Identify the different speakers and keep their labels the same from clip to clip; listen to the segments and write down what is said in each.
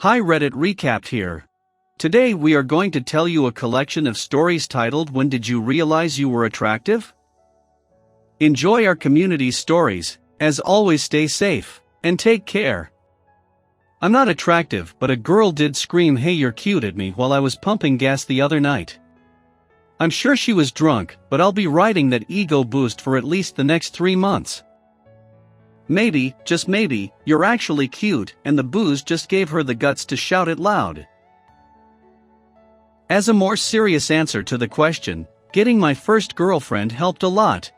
Speaker 1: Hi Reddit Recapped here. Today we are going to tell you a collection of stories titled When Did You Realize You Were Attractive? Enjoy our community's stories. As always, stay safe and take care. I'm not attractive, but a girl did scream "Hey, you're cute" at me while I was pumping gas the other night. I'm sure she was drunk, but I'll be riding that ego boost for at least the next 3 months. Maybe, just maybe, you're actually cute and the booze just gave her the guts to shout it loud. As a more serious answer to the question, getting my first girlfriend helped a lot.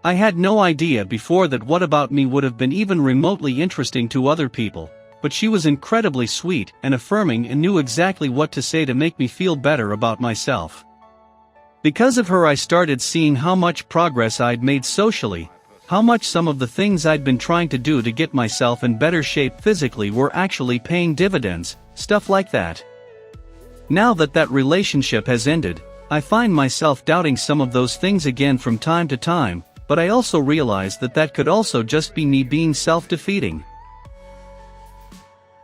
Speaker 1: I had no idea before that what about me would have been even remotely interesting to other people, but she was incredibly sweet and affirming and knew exactly what to say to make me feel better about myself. Because of her, I started seeing how much progress I'd made socially, how much some of the things I'd been trying to do to get myself in better shape physically were actually paying dividends, stuff like that. Now that that relationship has ended, I find myself doubting some of those things again from time to time, but I also realize that that could also just be me being self-defeating.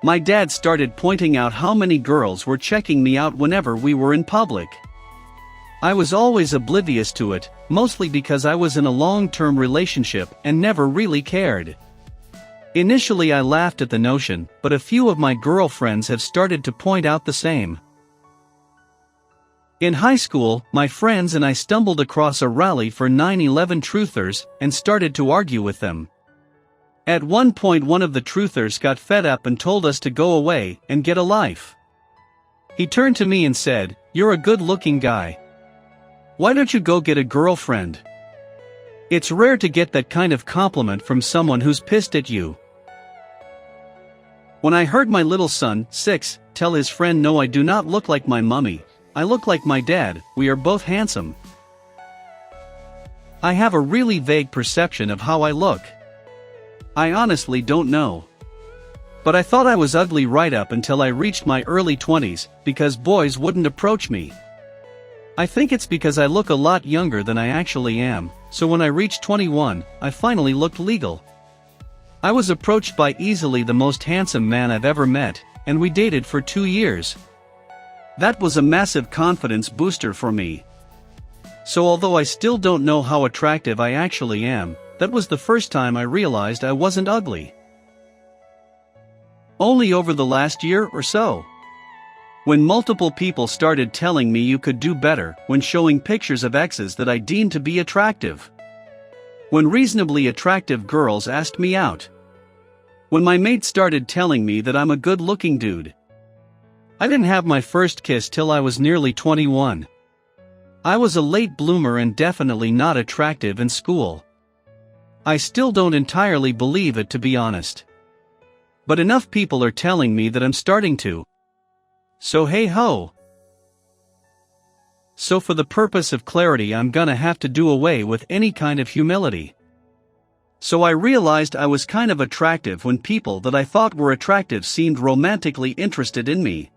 Speaker 1: My dad started pointing out how many girls were checking me out whenever we were in public. I was always oblivious to it, mostly because I was in a long-term relationship and never really cared. Initially I laughed at the notion, but a few of my girlfriends have started to point out the same. In high school, my friends and I stumbled across a rally for 9/11 truthers and started to argue with them. At one point one of the truthers got fed up and told us to go away and get a life. He turned to me and said, "You're a good-looking guy. Why don't you go get a girlfriend?" It's rare to get that kind of compliment from someone who's pissed at you. When I heard my little son, 6, tell his friend, "No, I do not look like my mummy. I look like my dad, we are both handsome." I have a really vague perception of how I look. I honestly don't know. But I thought I was ugly right up until I reached my early 20s, because boys wouldn't approach me. I think it's because I look a lot younger than I actually am, so when I reached 21, I finally looked legal. I was approached by easily the most handsome man I've ever met, and we dated for 2 years. That was a massive confidence booster for me. So although I still don't know how attractive I actually am, that was the first time I realized I wasn't ugly. Only over the last year or so. When multiple people started telling me you could do better when showing pictures of exes that I deemed to be attractive. When reasonably attractive girls asked me out. When my mate started telling me that I'm a good-looking dude. I didn't have my first kiss till I was nearly 21. I was a late bloomer and definitely not attractive in school. I still don't entirely believe it, to be honest. But enough people are telling me that I'm starting to. So hey ho. So for the purpose of clarity, I'm gonna have to do away with any kind of humility. So I realized I was kind of attractive when people that I thought were attractive seemed romantically interested in me.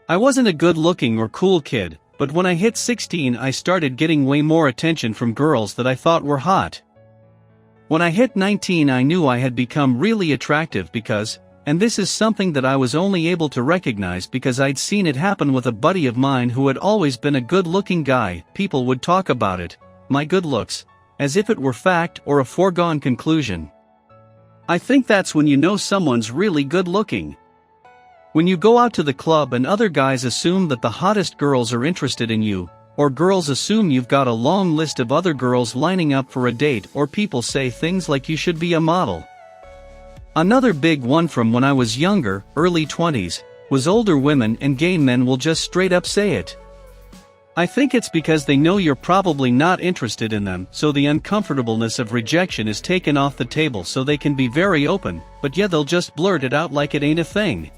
Speaker 1: I wasn't a good-looking or cool kid, but when I hit 16 I started getting way more attention from girls that I thought were hot. When I hit 19 I knew I had become really attractive because, and this is something that I was only able to recognize because I'd seen it happen with a buddy of mine who had always been a good-looking guy, people would talk about it, my good looks, as if it were fact or a foregone conclusion. I think that's when you know someone's really good-looking. When you go out to the club and other guys assume that the hottest girls are interested in you, or girls assume you've got a long list of other girls lining up for a date, or people say things like you should be a model. Another big one from when I was younger, early 20s, was older women and gay men will just straight up say it. I think it's because they know you're probably not interested in them, so the uncomfortableness of rejection is taken off the table so they can be very open, but yeah, they'll just blurt it out like it ain't a thing.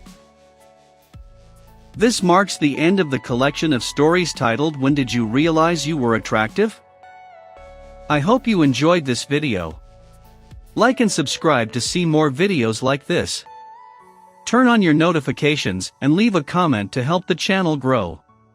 Speaker 1: This marks the end of the collection of stories titled When Did You Realize You Were Attractive? I hope you enjoyed this video. Like and subscribe to see more videos like this. Turn on your notifications and leave a comment to help the channel grow.